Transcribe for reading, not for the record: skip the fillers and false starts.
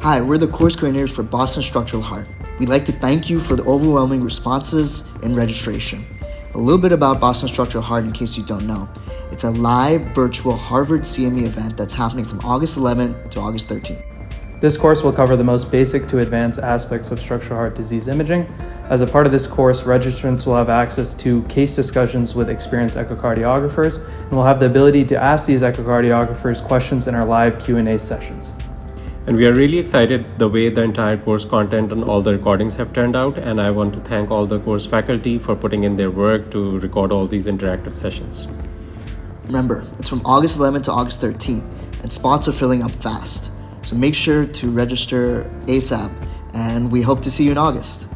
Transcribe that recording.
Hi, we're the course coordinators for Boston Structural Heart. We'd like to thank you for the overwhelming responses and registration. A little bit about Boston Structural Heart in case you don't know. It's a live virtual Harvard CME event that's happening from August 11th to August 13th. This course will cover the most basic to advanced aspects of structural heart disease imaging. As a part of this course, registrants will have access to case discussions with experienced echocardiographers, and will have the ability to ask these echocardiographers questions in our live Q&A sessions. And we are really excited the way the entire course content and all the recordings have turned out, and I want to thank all the course faculty for putting in their work to record all these interactive sessions. Remember, it's from August 11th to August 13th, and spots are filling up fast. So make sure to register ASAP, and we hope to see you in August.